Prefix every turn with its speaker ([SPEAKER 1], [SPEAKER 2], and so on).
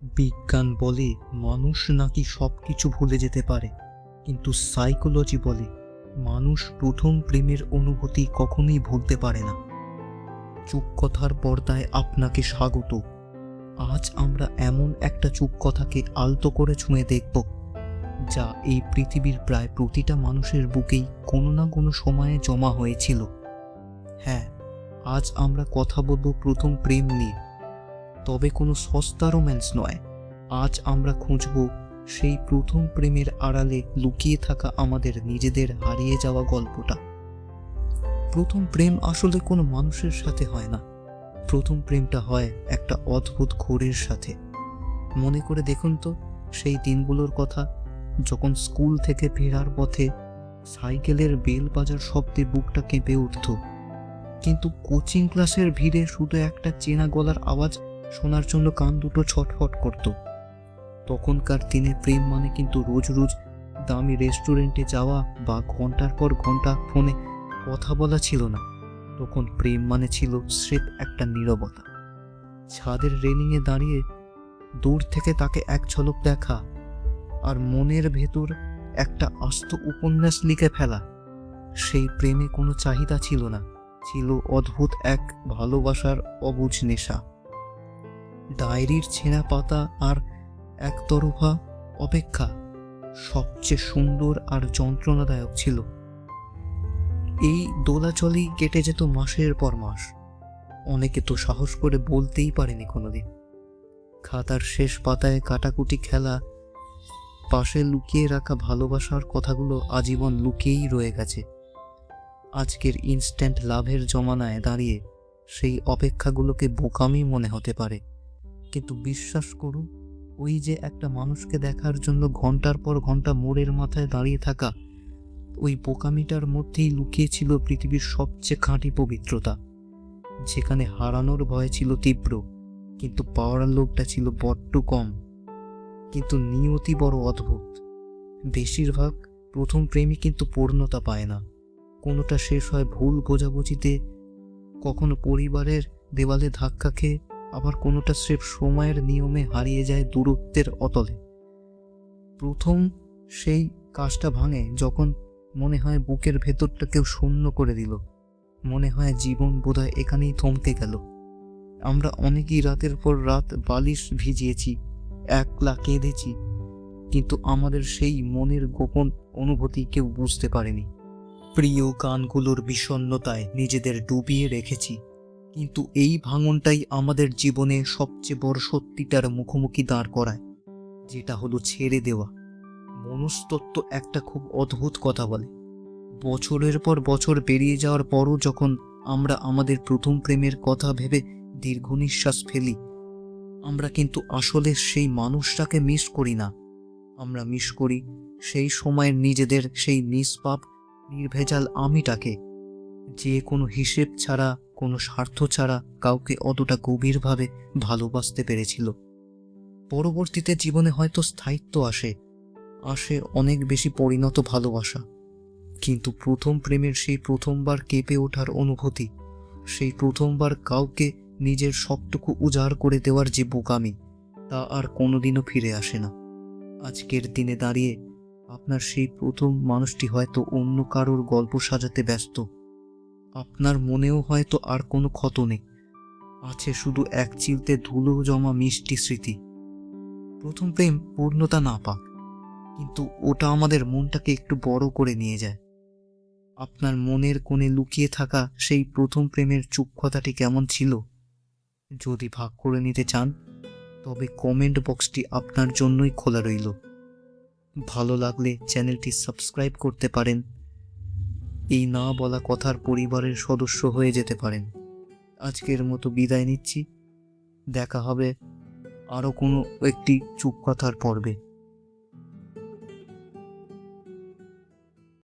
[SPEAKER 1] বিজ্ঞান বলে মানুষ নাকি সবকিছু ভুলে যেতে পারে, কিন্তু সাইকোলজি বলে মানুষ প্রথম প্রেমের অনুভূতি কখনোই ভুলতে পারে না। চুপকথার পর্দায় আপনাকে স্বাগত। আজ আমরা এমন একটা চুপকথাকে আলতো করে ছুঁয়ে দেখব, যা এই পৃথিবীর প্রায় প্রতিটা মানুষের বুকেই কোনো না কোনো সময়ে জমা হয়েছিল। হ্যাঁ, আজ আমরা কথা বলবো প্রথম প্রেম নিয়ে, তবে কোনো সস্তা রোম্যান্স নয়। আজ আমরা খুঁজব সেই প্রথম প্রেমের আড়ালে লুকিয়ে থাকা আমাদের নিজেদের হারিয়ে যাওয়া গল্পটা। প্রথম প্রেম আসলে কোনো মানুষের সাথে হয় না, প্রথম প্রেমটা হয় একটা অদ্ভুত ঘোরের সাথে। মনে করে দেখুন তো সেই দিনগুলোর কথা, যখন স্কুল থেকে ফেরার পথে সাইকেলের বেল বাজার শব্দে বুকটা কেঁপে উঠত, কিন্তু কোচিং ক্লাসের ভিড়ে শুধু একটা চেনা গলার আওয়াজ শোনার জন্য কান দুটো ছটফট করত। তখনকার দিনে প্রেম মানে কিন্তু রোজ রোজ দামি রেস্টুরেন্টে যাওয়া বা ঘন্টার পর ঘন্টা ফোনে কথা বলা ছিল না। তখন প্রেম মানে ছিল স্রেফ একটা নীরবতা, ছাদের রেলিংয়ে দাঁড়িয়ে দূর থেকে তাকে এক ঝলক দেখা, আর মনের ভেতর একটা আস্ত উপন্যাস লিখে ফেলা। সেই প্রেমে কোনো চাহিদা ছিল না, ছিল অদ্ভুত এক ভালোবাসার অবুঝ নেশা। ডায়েরির ছেঁড়া পাতা আর একতরফা অপেক্ষা সবচেয়ে সুন্দর আর যন্ত্রণাদায়ক ছিল। এই দোলাচলই কেটে যেত মাসের পর মাস। অনেকে তো সাহস করে বলতেই পারেনি কোনোদিন। খাতার শেষ পাতায় কাটাকুটি খেলা, পাশে লুকিয়ে রাখা ভালোবাসার কথাগুলো আজীবন লুকিয়েই রয়ে গেছে। আজকের ইনস্ট্যান্ট লাভের জমানায় দাঁড়িয়ে সেই অপেক্ষাগুলোকে বোকামি মনে হতে পারে, কিন্তু বিশ্বাস করুন, ওই যে একটা মানুষকে দেখার জন্য ঘন্টার পর ঘন্টা মোড়ের মাথায় দাঁড়িয়ে থাকা, ওই বোকামিটার মধ্যেই লুকিয়ে ছিল পৃথিবীর সবচেয়ে খাঁটি পবিত্রতা। যেখানে হারানোর ভয় ছিল তীব্র, কিন্তু পাওয়ার লোভটা ছিল বড্ড কম। কিন্তু নিয়তি বড় অদ্ভুত। বেশিরভাগ প্রথম প্রেমই কিন্তু পূর্ণতা পায় না। কোনোটা শেষ হয় ভুল বোঝাবুঝিতে, কখনো পরিবারের দেওয়ালে ধাক্কা খেয়ে, আবার কোনোটা স্রেফ সময়ের নিয়মে হারিয়ে যায় দূরত্বের অতলে। প্রথম সেই কাজটা ভাঙে যখন মনে হয় বুকের ভেতরটা কেউ শূন্য করে দিল, মনে হয় জীবন বোধহয় এখানেই থমকে গেল। আমরা অনেকেই রাতের পর রাত বালিশ ভিজিয়েছি, একলা কেঁদেছি, কিন্তু আমাদের সেই মনের গোপন অনুভূতি কেউ বুঝতে পারেনি। প্রিয় গানগুলোর বিষণ্ণতায় নিজেদের ডুবিয়ে রেখেছি, কিন্তু এই ভাঙনটাই আমাদের জীবনে সবচেয়ে বড় সত্যিটার মুখোমুখি দাঁড় করায়, যেটা হলো ছেড়ে দেওয়া। মনস্তত্ত্ব একটা খুব অদ্ভুত কথা বলে, বছরের পর বছর পেরিয়ে যাওয়ার পরও যখন আমরা আমাদের প্রথম প্রেমের কথা ভেবে দীর্ঘ নিঃশ্বাস ফেলি, আমরা কিন্তু আসলে সেই মানুষটাকে মিস করি না। আমরা মিস করি সেই সময়ের নিজেদের, সেই নিষ্পাপ নির্ভেজাল আমিটাকে, যে কোনো হিসেব ছাড়া, কোনো স্বার্থ ছাড়া কাউকে অতটা গভীরভাবে ভালোবাসতে পেরেছিল। পরবর্তীতে জীবনে হয়তো স্থায়িত্ব আসে অনেক বেশি পরিণত ভালোবাসা, কিন্তু প্রথম প্রেমের সেই প্রথমবার কেঁপে ওঠার অনুভূতি, সেই প্রথমবার কাউকে নিজের সবটুকু উজাড় করে দেওয়ার যে বোকামি, তা আর কোনোদিনও ফিরে আসে না। আজকের দিনে দাঁড়িয়ে আপনার সেই প্রথম মানুষটি হয়তো অন্য কারোর গল্প সাজাতে ব্যস্ত। আপনার মনেও হয়তো আর কোনো ক্ষত নেই, আছে শুধু এক চিলতে ধুলো জমা মিষ্টি স্মৃতি। প্রথম প্রেম পূর্ণতা না পাক, কিন্তু ওটা আমাদের মনটাকে একটু বড় করে নিয়ে যায়। আপনার মনের কোণে লুকিয়ে থাকা সেই প্রথম প্রেমের চুপ কথাটি কেমন ছিল? যদি ভাগ করে নিতে চান, তবে কমেন্ট বক্সটি আপনার জন্যই খোলা রইল। ভালো লাগলে চ্যানেলটি সাবস্ক্রাইব করতে পারেন। এই না বলা কথার পরিবারের সদস্য হয়ে যেতে পারেন। আজকের মতো বিদায় নিচ্ছি, দেখা হবে আরও কোনো একটি চুপ কথার পর্বে।